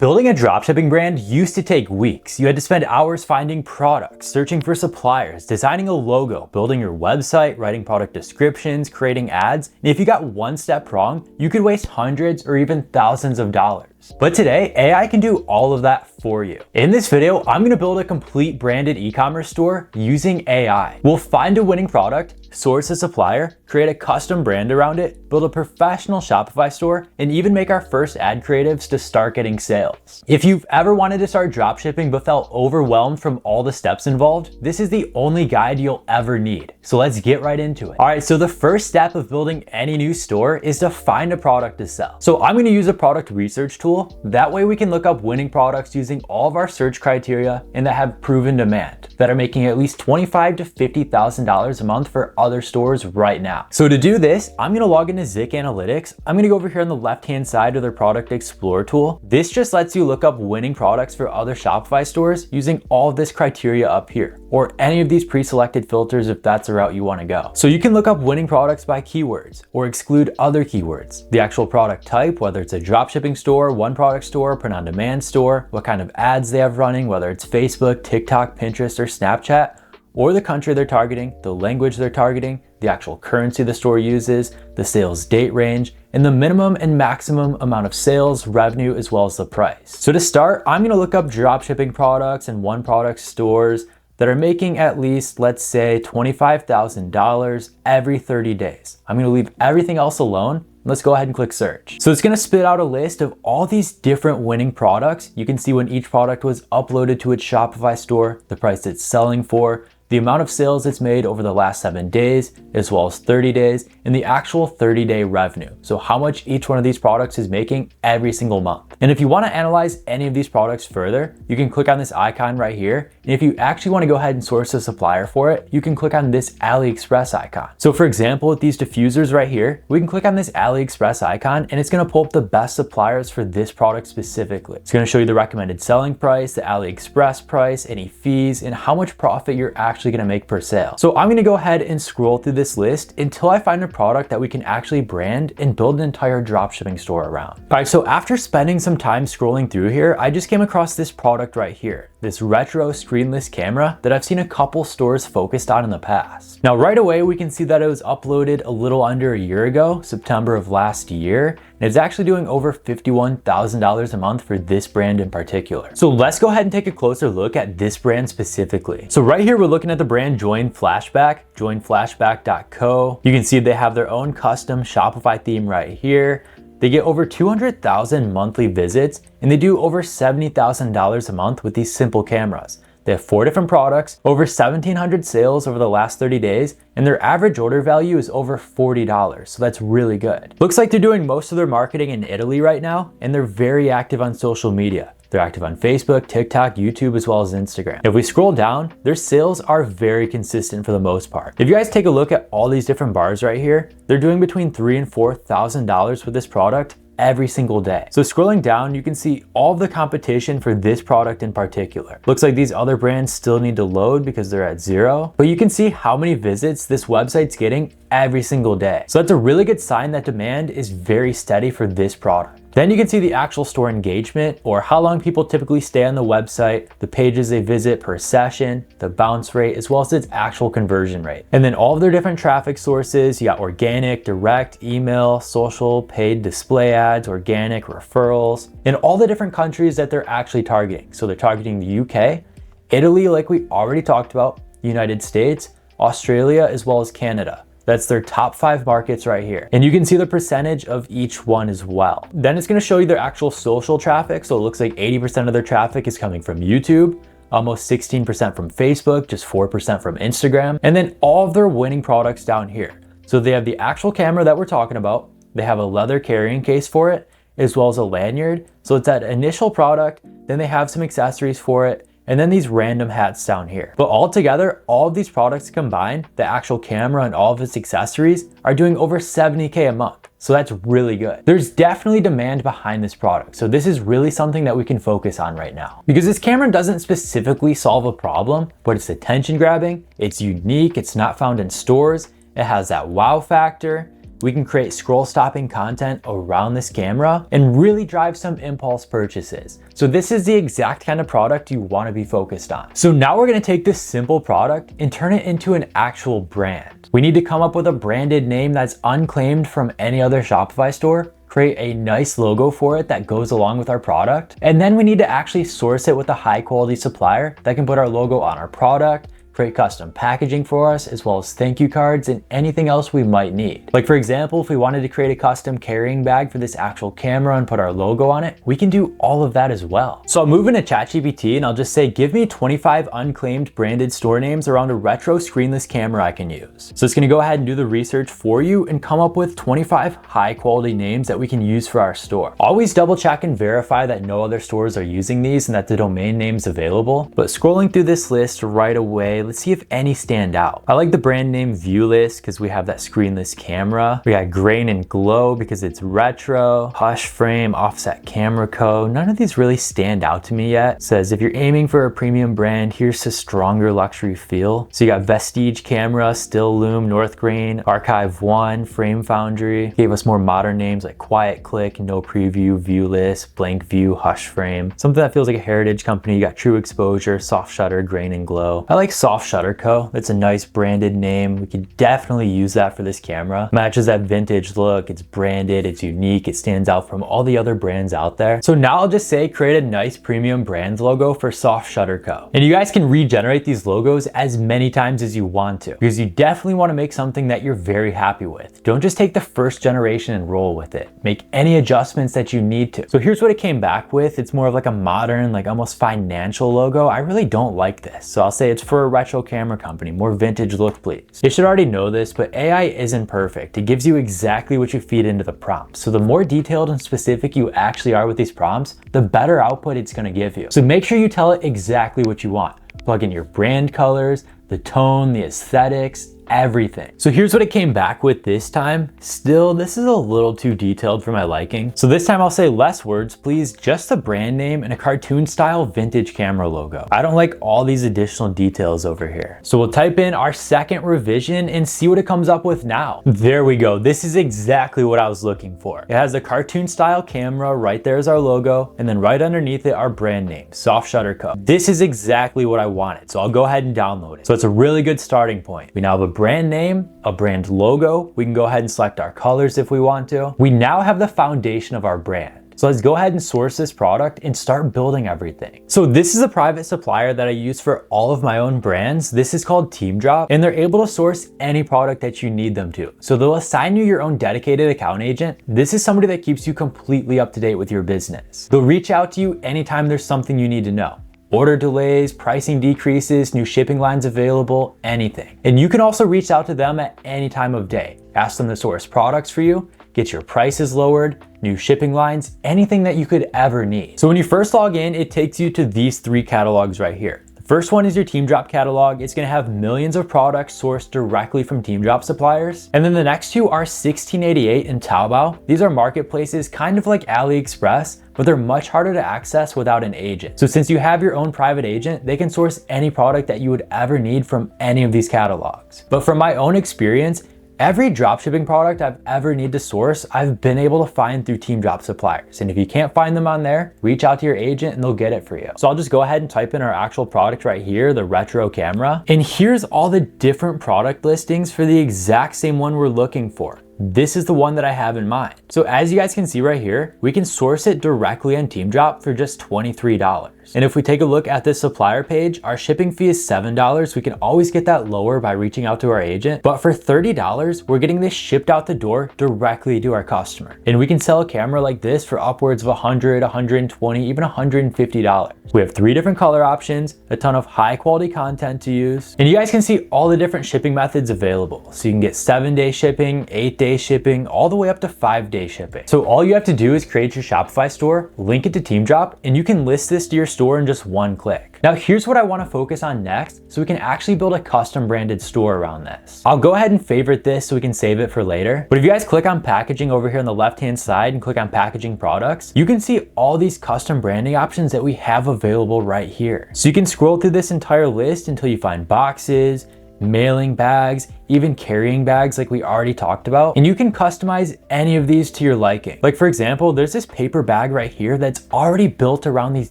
Building a dropshipping brand used to take weeks. You had to spend hours finding products, searching for suppliers, designing a logo, building your website, writing product descriptions, creating ads. And if you got one step wrong, you could waste hundreds or even thousands of dollars. But today, AI can do all of that for you. In this video, I'm gonna build a complete branded e-commerce store using AI. We'll find a winning product, source a supplier, create a custom brand around it, build a professional Shopify store, and even make our first ad creatives to start getting sales. If you've ever wanted to start dropshipping but felt overwhelmed from all the steps involved, this is the only guide you'll ever need. So let's get right into it. All right, so the first step of building any new store is to find a product to sell. So I'm gonna use a product research tool. That way we can look up winning products using all of our search criteria and that have proven demand, that are making at least $25,000 to $50,000 a month for other stores right now. So to do this, I'm gonna log into Zik Analytics. I'm gonna go over here on the left-hand side of their Product Explorer tool. This just lets you look up winning products for other Shopify stores using all of this criteria up here, or any of these pre-selected filters if that's the route you wanna go. So you can look up winning products by keywords or exclude other keywords, the actual product type, whether it's a dropshipping store, one product store, print-on-demand store, what kind of ads they have running, whether it's Facebook, TikTok, Pinterest, or Snapchat, or the country they're targeting, the language they're targeting, the actual currency the store uses, the sales date range, and the minimum and maximum amount of sales, revenue, as well as the price. So to start, I'm gonna look up dropshipping products and one product stores that are making at least, let's say, $25,000 every 30 days. I'm gonna leave everything else alone. Let's go ahead and click search. So it's gonna spit out a list of all these different winning products. You can see when each product was uploaded to its Shopify store, the price it's selling for, the amount of sales it's made over the last 7 days, as well as 30 days, and the actual 30-day revenue. So how much each one of these products is making every single month. And if you wanna analyze any of these products further, you can click on this icon right here. And if you actually wanna go ahead and source a supplier for it, you can click on this AliExpress icon. So for example, with these diffusers right here, we can click on this AliExpress icon and it's gonna pull up the best suppliers for this product specifically. It's gonna show you the recommended selling price, the AliExpress price, any fees, and how much profit you're actually gonna make per sale. So I'm gonna go ahead and scroll through this list until I find a product that we can actually brand and build an entire dropshipping store around. All right, so after spending some time scrolling through here, I just came across this product right here, this retro screenless camera that I've seen a couple stores focused on in the past. Now, right away, we can see that it was uploaded a little under a year ago, September of last year, and it's actually doing over $51,000 a month for this brand in particular. So let's go ahead and take a closer look at this brand specifically. So right here, we're looking at the brand Join Flashback, joinflashback.co. You can see they have their own custom Shopify theme right here. They get over 200,000 monthly visits and they do over $70,000 a month with these simple cameras. They have 4 different products, over 1,700 sales over the last 30 days, and their average order value is over $40, so that's really good. Looks like they're doing most of their marketing in Italy right now, and they're very active on social media. They're active on Facebook, TikTok, YouTube, as well as Instagram. If we scroll down, their sales are very consistent for the most part. If you guys take a look at all these different bars right here, they're doing between $3,000 and $4,000 with this product every single day. So scrolling down, you can see all of the competition for this product in particular. Looks like these other brands still need to load because they're at 0, but you can see how many visits this website's getting every single day. So that's a really good sign that demand is very steady for this product. Then you can see the actual store engagement, or how long people typically stay on the website, the pages they visit per session, the bounce rate, as well as its actual conversion rate. And then all of their different traffic sources, you got organic, direct, email, social, paid display ads, organic, referrals, and all the different countries that they're actually targeting. So they're targeting the UK, Italy, like we already talked about, United States, Australia, as well as Canada. That's their top 5 markets right here. And you can see the percentage of each one as well. Then it's gonna show you their actual social traffic. So it looks like 80% of their traffic is coming from YouTube, almost 16% from Facebook, just 4% from Instagram, and then all of their winning products down here. So they have the actual camera that we're talking about. They have a leather carrying case for it, as well as a lanyard. So it's that initial product, then they have some accessories for it, and then these random hats down here. But all together, all of these products combined, the actual camera and all of its accessories, are doing over $70K a month. So that's really good. There's definitely demand behind this product. So this is really something that we can focus on right now. Because this camera doesn't specifically solve a problem, but it's attention grabbing, it's unique, it's not found in stores, it has that wow factor. we can create scroll stopping content around this camera and really drive some impulse purchases. So this is the exact kind of product you want to be focused on. So now we're going to take this simple product and turn it into an actual brand. We need to come up with a branded name that's unclaimed from any other Shopify store, create a nice logo for it that goes along with our product, and then we need to actually source it with a high quality supplier that can put our logo on our product, create custom packaging for us, as well as thank you cards and anything else we might need. Like for example, if we wanted to create a custom carrying bag for this actual camera and put our logo on it, we can do all of that as well. So I'll move into ChatGPT and I'll just say, give me 25 unclaimed branded store names around a retro screenless camera I can use. So it's gonna go ahead and do the research for you and come up with 25 high quality names that we can use for our store. Always double check and verify that no other stores are using these and that the domain name's available. But scrolling through this list right away, let's see if any stand out. I like the brand name Viewless because we have that screenless camera. We got Grain and Glow because it's retro, Hush Frame, Offset Camera Co. None of these really stand out to me yet. It says if you're aiming for a premium brand, here's a stronger luxury feel. So you got Vestige Camera, Still Loom, North Grain, Archive One, Frame Foundry. Gave us more modern names like Quiet Click, No Preview, Viewless, Blank View, Hush Frame. Something that feels like a heritage company. You got True Exposure, Soft Shutter, Grain and Glow. I like Soft Shutter Co. That's a nice branded name. We could definitely use that for this camera. Matches that vintage look. It's branded, it's unique, it stands out from all the other brands out there. So now I'll just say create a nice premium brand logo for Soft Shutter Co. And you guys can regenerate these logos as many times as you want to, because you definitely want to make something that you're very happy with. Don't just take the first generation and roll with it. Make any adjustments that you need to. So here's what it came back with. It's more of like a modern, like almost financial logo. I really don't like this. So I'll say it's for a retro camera company, more vintage look please. You should already know this, but AI isn't perfect. It gives you exactly what you feed into the prompts. So the more detailed and specific you actually are with these prompts, the better output it's gonna give you. So make sure you tell it exactly what you want. Plug in your brand colors, the tone, the aesthetics, everything. So here's what it came back with this time. Still, this is a little too detailed for my liking. So this time I'll say less words, please, just the brand name and a cartoon style vintage camera logo. I don't like all these additional details over here. So we'll type in our second revision and see what it comes up with now. There we go. This is exactly what I was looking for. It has the cartoon style camera, right there is our logo, and then right underneath it, our brand name, Soft Shutter Co. This is exactly what I wanted. So I'll go ahead and download it. So it's a really good starting point. We now have a brand name, a brand logo. We can go ahead and select our colors if we want to. We now have the foundation of our brand. So let's go ahead and source this product and start building everything. So this is a private supplier that I use for all of my own brands. This is called Teemdrop, and they're able to source any product that you need them to. So they'll assign you your own dedicated account agent. This is somebody that keeps you completely up to date with your business. They'll reach out to you anytime there's something you need to know. Order delays, pricing decreases, new shipping lines available, anything. And you can also reach out to them at any time of day. Ask them to source products for you, get your prices lowered, new shipping lines, anything that you could ever need. So when you first log in, it takes you to these three catalogs right here. First one is your Teemdrop catalog. It's gonna have millions of products sourced directly from Teemdrop suppliers. And then the next two are 1688 and Taobao. These are marketplaces kind of like AliExpress, but they're much harder to access without an agent. So since you have your own private agent, they can source any product that you would ever need from any of these catalogs. But from my own experience, every dropshipping product I've ever need to source, I've been able to find through Teemdrop suppliers. And if you can't find them on there, reach out to your agent and they'll get it for you. So I'll just go ahead and type in our actual product right here, the retro camera. And here's all the different product listings for the exact same one we're looking for. This is the one that I have in mind. So as you guys can see right here, we can source it directly on Teemdrop for just $23. And if we take a look at this supplier page, our shipping fee is $7. We can always get that lower by reaching out to our agent. But for $30, we're getting this shipped out the door directly to our customer. And we can sell a camera like this for upwards of $100, $120, even $150. We have 3 different color options, a ton of high quality content to use. And you guys can see all the different shipping methods available. So you can get 7-day shipping, 8-day shipping, all the way up to 5-day shipping. So all you have to do is create your Shopify store, link it to Teemdrop, and you can list this to your store in just one click. Now here's what I want to focus on next, so we can actually build a custom branded store around this. I'll go ahead and favorite this so we can save it for later. But if you guys click on packaging over here on the left-hand side and click on packaging products, you can see all these custom branding options that we have available right here. So you can scroll through this entire list until you find boxes, mailing bags, even carrying bags like we already talked about. And you can customize any of these to your liking. Like for example, there's this paper bag right here that's already built around these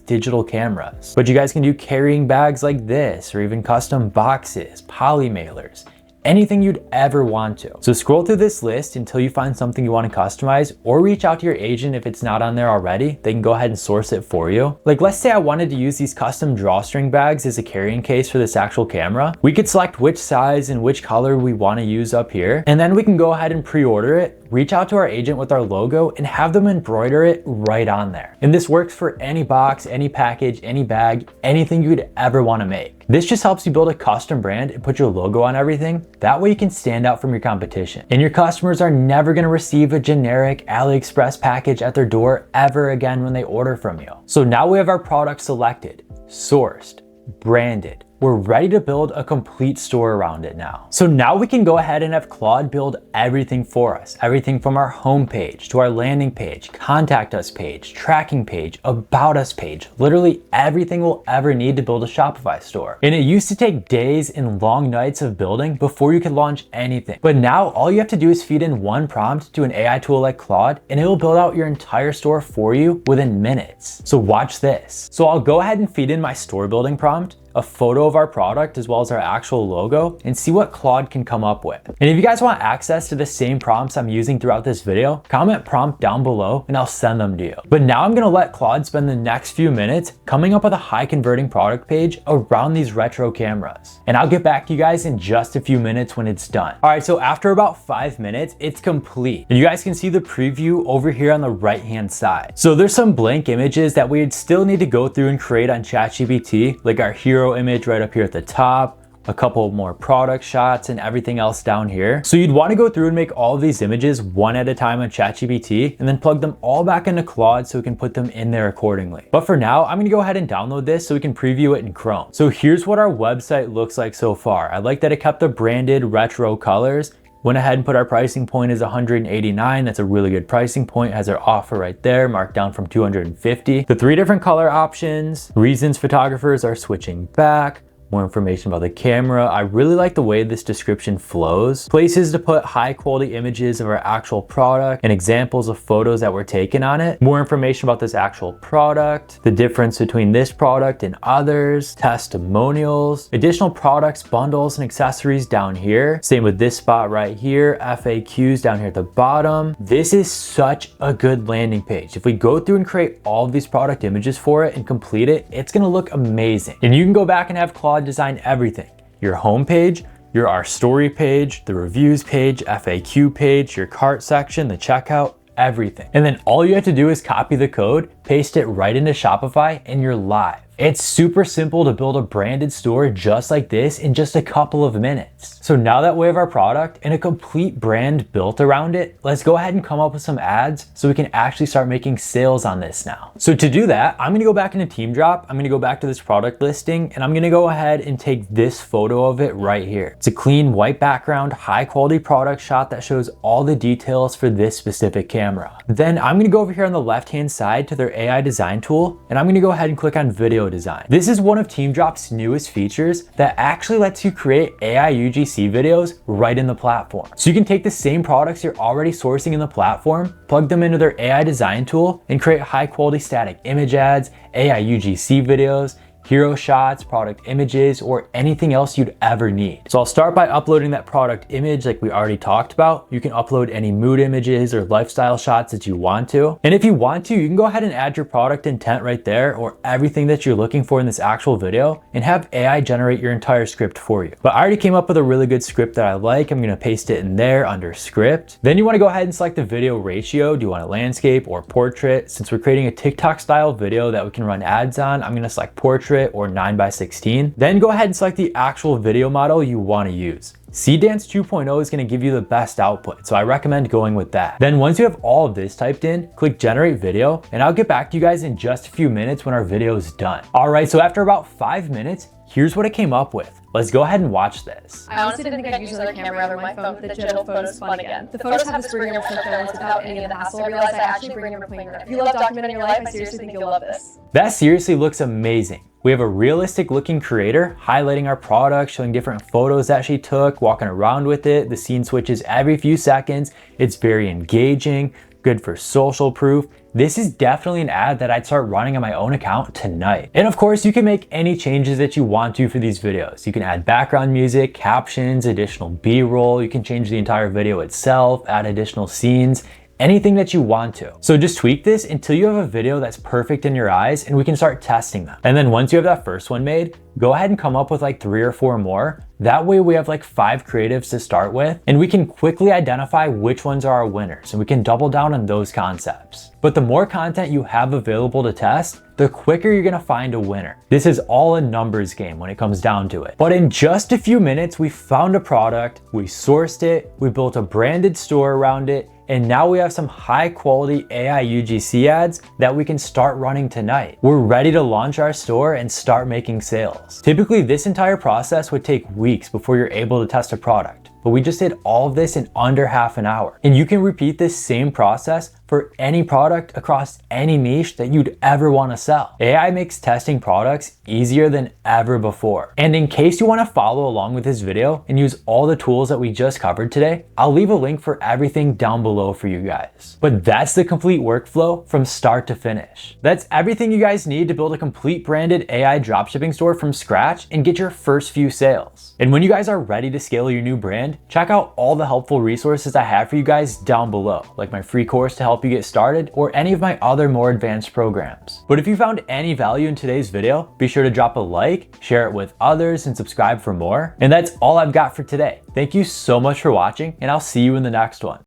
digital cameras. But you guys can do carrying bags like this, or even custom boxes, poly mailers, anything you'd ever want to. So scroll through this list until you find something you want to customize, or reach out to your agent if it's not on there already. They can go ahead and source it for you. Like let's say I wanted to use these custom drawstring bags as a carrying case for this actual camera. We could select which size and which color we want to use up here, and then we can go ahead and pre-order it, reach out to our agent with our logo, and have them embroider it right on there. And this works for any box, any package, any bag, anything you'd ever want to make. This just helps you build a custom brand and put your logo on everything. That way you can stand out from your competition. And your customers are never going to receive a generic AliExpress package at their door ever again when they order from you. So now we have our product selected, sourced, branded. We're ready to build a complete store around it now. So now we can go ahead and have Claude build everything for us. Everything from our home page to our landing page, contact us page, tracking page, about us page, literally everything we'll ever need to build a Shopify store. And it used to take days and long nights of building before you could launch anything. But now all you have to do is feed in one prompt to an AI tool like Claude, and it will build out your entire store for you within minutes. So watch this. So I'll go ahead and feed in my store building prompt, a photo of our product as well as our actual logo, and see what Claude can come up with. And if you guys want access to the same prompts I'm using throughout this video, comment prompt down below and I'll send them to you. But now I'm gonna let Claude spend the next few minutes coming up with a high converting product page around these retro cameras. And I'll get back to you guys in just a few minutes when it's done. All right, so after about 5 minutes, it's complete. And you guys can see the preview over here on the right-hand side. So there's some blank images that we'd still need to go through and create on ChatGPT, like our hero image right up here at the top, a couple more product shots, and everything else down here. So you'd want to go through and make all of these images one at a time on ChatGPT and then plug them all back into Claude so we can put them in there accordingly. But for now, I'm going to go ahead and download this so we can preview it in Chrome. So here's what our website looks like so far. I like that it kept the branded retro colors. Went ahead and put our pricing point as $189. That's a really good pricing point. Has our offer right there, marked down from $250. The 3 different color options, reasons photographers are switching back, more information about the camera. I really like the way this description flows. Places to put high quality images of our actual product and examples of photos that were taken on it. More information about this actual product, the difference between this product and others, testimonials, additional products, bundles, and accessories down here. Same with this spot right here, FAQs down here at the bottom. This is such a good landing page. If we go through and create all of these product images for it and complete it, it's gonna look amazing. And you can go back and have Claude design everything. Your home page, your Our Story page, the reviews page, FAQ page, your cart section, the checkout, everything. And then all you have to do is copy the code, paste it right into Shopify, and you're live. It's super simple to build a branded store just like this in just a couple of minutes. So now that we have our product and a complete brand built around it, let's go ahead and come up with some ads so we can actually start making sales on this now. So to do that, I'm gonna go back into Teemdrop. I'm gonna go back to this product listing, and I'm gonna go ahead and take this photo of it right here. It's a clean white background, high quality product shot that shows all the details for this specific camera. Then I'm gonna go over here on the left-hand side to their AI design tool, and I'm gonna go ahead and click on video design. This is one of Teemdrop's newest features that actually lets you create AI UGC videos right in the platform. So you can take the same products you're already sourcing in the platform, plug them into their AI design tool, and create high quality static image ads, AI UGC videos, hero shots, product images, or anything else you'd ever need. So I'll start by uploading that product image like we already talked about. You can upload any mood images or lifestyle shots that you want to. And if you want to, you can go ahead and add your product intent right there, or everything that you're looking for in this actual video, and have AI generate your entire script for you. But I already came up with a really good script that I like. I'm gonna paste it in there under script. Then you wanna go ahead and select the video ratio. Do you want a landscape or portrait? Since we're creating a TikTok style video that we can run ads on, I'm gonna select portrait or 9:16. Then go ahead and select the actual video model you want to use. Dance 2.0 is going to give you the best output, so I recommend going with that. Then once you have all of this typed in, click generate video, and I'll get back to you guys in just a few minutes when our video is done. All right, so after about 5 minutes, here's what I came up with. Let's go ahead and watch this. I honestly didn't think I'd use another camera over my phone for the digital photos fun again. The photos have this bring your phones without any of the hassle. I realized I actually bring your cleaner. If you love documenting your life, I seriously think you'll love this. That seriously looks amazing. We have a realistic looking creator highlighting our product, showing different photos that she took, walking around with it. The scene switches every few seconds. It's very engaging, good for social proof. This is definitely an ad that I'd start running on my own account tonight. And of course, you can make any changes that you want to for these videos. You can add background music, captions, additional B-roll. You can change the entire video itself, add additional scenes, anything that you want to. So just tweak this until you have a video that's perfect in your eyes and we can start testing them. And then once you have that first one made, go ahead and come up with like 3 or 4 more. That way we have like 5 creatives to start with and we can quickly identify which ones are our winners and we can double down on those concepts. But the more content you have available to test, the quicker you're gonna find a winner. This is all a numbers game when it comes down to it. But in just a few minutes, we found a product, we sourced it, we built a branded store around it, and now we have some high quality AI UGC ads that we can start running tonight. We're ready to launch our store and start making sales. Typically, this entire process would take weeks before you're able to test a product, but we just did all of this in under half an hour. And you can repeat this same process for any product across any niche that you'd ever want to sell. AI makes testing products easier than ever before. And in case you want to follow along with this video and use all the tools that we just covered today, I'll leave a link for everything down below for you guys. But that's the complete workflow from start to finish. That's everything you guys need to build a complete branded AI dropshipping store from scratch and get your first few sales. And when you guys are ready to scale your new brand, check out all the helpful resources I have for you guys down below, like my free course to help you get started or any of my other more advanced programs. But if you found any value in today's video, be sure to drop a like, share it with others, and subscribe for more. And that's all I've got for today. Thank you so much for watching, and I'll see you in the next one.